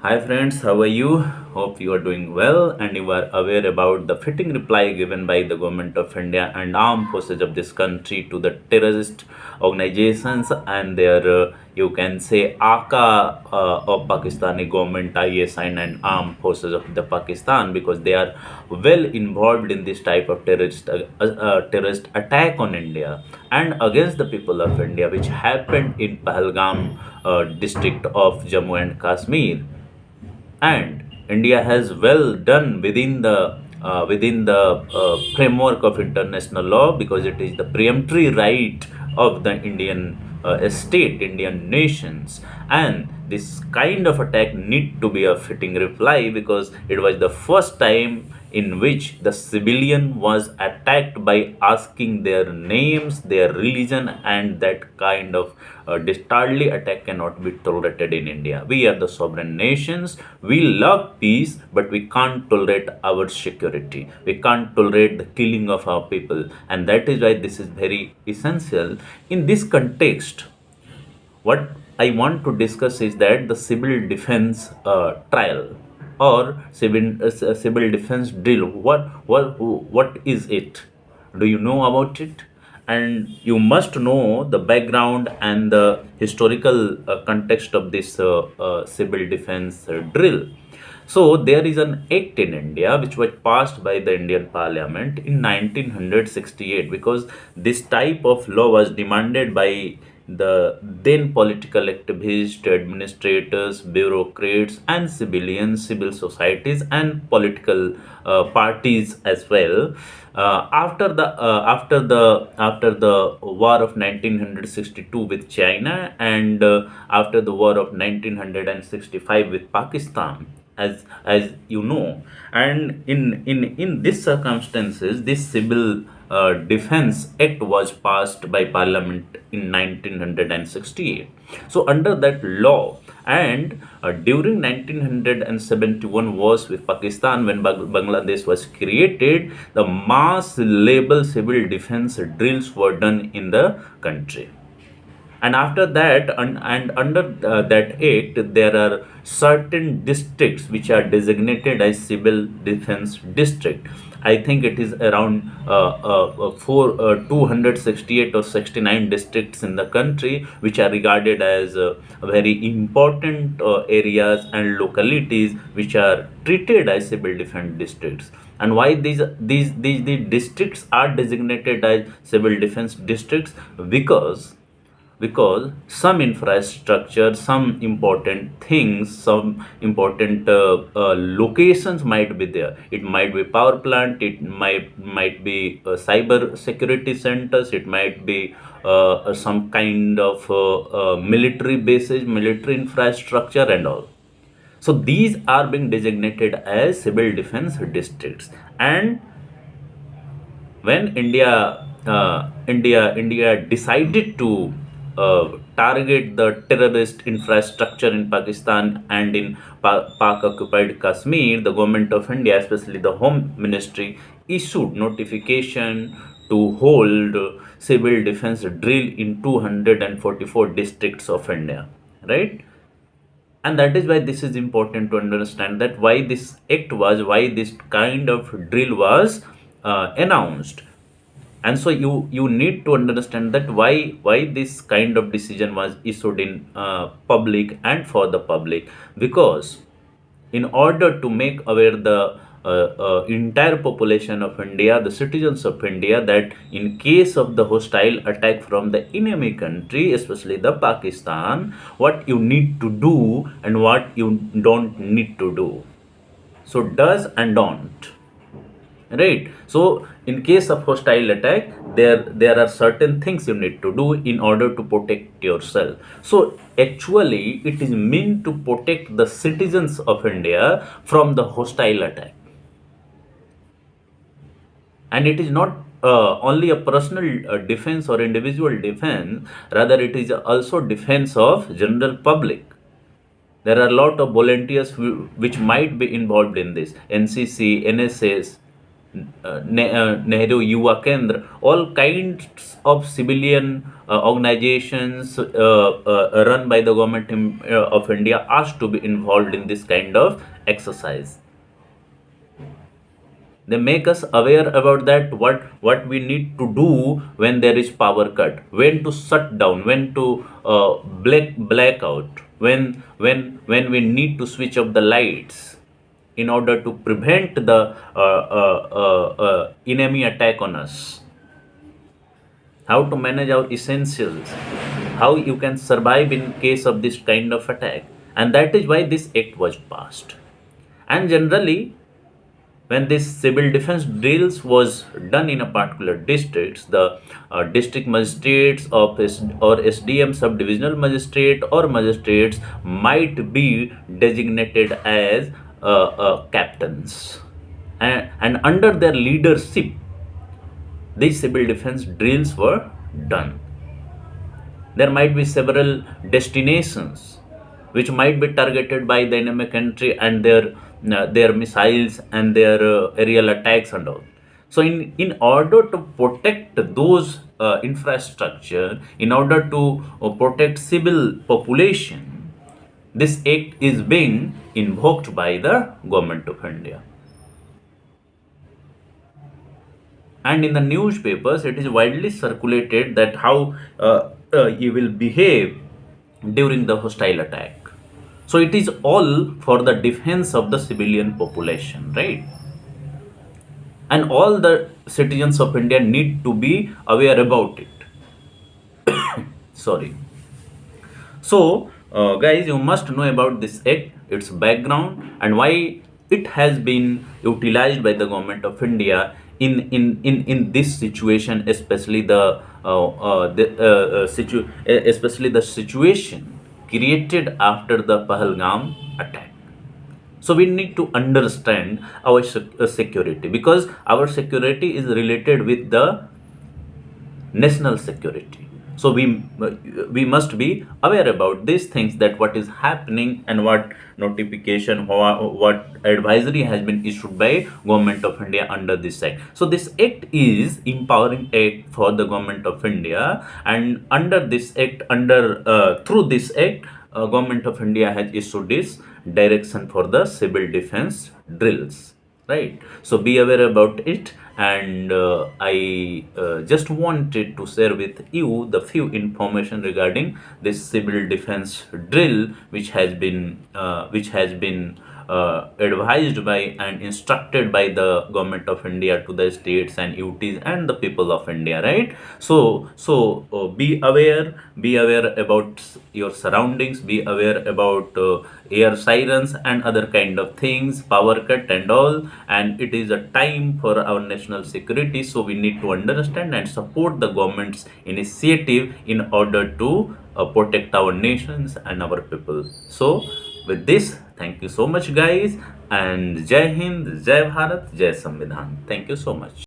Hi friends, how are you? Hope you are doing well and you are aware about the fitting reply given by the government of India and armed forces of this country to the terrorist organizations and their you can say ACA of Pakistani government, ISI and armed forces of the Pakistan, because they are well involved in this type of terrorist attack on India and against the people of India, which happened in Pahalgam district of Jammu and Kashmir. And India has well done within the framework of international law, because it is the preemptory right of the Indian state, Indian nations, and this kind of attack need to be a fitting reply, because it was the first time in which the civilian was attacked by asking their names, their religion, and that kind of dastardly attack cannot be tolerated in India. We are the sovereign nations. We love peace, but we can't tolerate our security. We can't tolerate the killing of our people, and that is why this is very essential. In this context, what I want to discuss is that the civil defense trial or civil defense drill. What is it? Do you know about it? And you must know the background and the historical context of this civil defense drill. So there is an act in India which was passed by the Indian Parliament in 1968, because this type of law was demanded by the then political activists, administrators, bureaucrats, and civilians, civil societies, and political parties as well. After the war of 1962 with China, and after the war of 1965 with Pakistan, as you know. And in these circumstances, this civil defense act was passed by parliament in 1968. So under that law, and during 1971 wars with Pakistan, when Bangladesh was created, the mass level civil defense drills were done in the country. And after that, and under that act, there are certain districts which are designated as civil defense district. I think it is around 268 or 69 districts in the country, which are regarded as very important areas and localities which are treated as civil defense districts. And why these districts are designated as civil defense districts? Because some infrastructure, some important things, some important locations might be there. It might be power plant, it might be cyber security centers, it might be some kind of military bases, military infrastructure, and all. So these are being designated as civil defense districts. And when India decided to target the terrorist infrastructure in Pakistan and in Pak-occupied Kashmir, the government of India, especially the Home Ministry, issued notification to hold civil defense drill in 244 districts of India, right? And that is why this is important to understand, that why this act was, why this kind of drill was announced. And so you need to understand that why this kind of decision was issued in public and for the public, because in order to make aware the entire population of India, the citizens of India, that in case of the hostile attack from the enemy country, especially the Pakistan, what you need to do and what you don't need to do. So does and don't. Right. So in case of hostile attack, there are certain things you need to do in order to protect yourself. So actually, it is meant to protect the citizens of India from the hostile attack, and it is not only a personal defense or individual defense. Rather, it is also defense of general public. There are a lot of volunteers which might be involved in this: NCC, NSS, Nehru Yuva Kendra, all kinds of civilian organizations run by the government of India asked to be involved in this kind of exercise. They make us aware about that what we need to do when there is power cut, when to shut down, when to blackout, when we need to switch off the lights in order to prevent the enemy attack on us, how to manage our essentials, how you can survive in case of this kind of attack. And that is why this act was passed. And generally, when this civil defense drills was done in a particular district, the district magistrates of or SDM subdivisional magistrate or magistrates might be designated as captains, and under their leadership these civil defense drills were done. There might be several destinations which might be targeted by the enemy country and their missiles and their aerial attacks and all. So, in order to protect those infrastructure, in order to protect civil population, this act is being invoked by the government of India. And in the newspapers it is widely circulated that how he will behave during the hostile attack. So it is all for the defense of the civilian population, right? And all the citizens of India need to be aware about it. Sorry. So, guys, you must know about this act, its background, and why it has been utilized by the government of India in this situation, especially especially the situation created after the Pahalgam attack. So we need to understand our security, because our security is related with the national security. So we must be aware about these things, that what is happening and what notification, what advisory has been issued by government of India under this act. So this act is empowering act for the government of India, and under this act, under through this act, government of India has issued this direction for the civil defense drills, right? So be aware about it. And I just wanted to share with you the few information regarding this civil defense drill, which has been advised by and instructed by the government of India to the states and UTs and the people of India, right? So be aware about your surroundings, be aware about air sirens and other kind of things, power cut and all. And it is a time for our national security, so we need to understand and support the government's initiative in order to protect our nations and our people. So with this, thank you so much, guys, and Jai Hind, Jai Bharat, Jai Samvidhan. Thank you so much.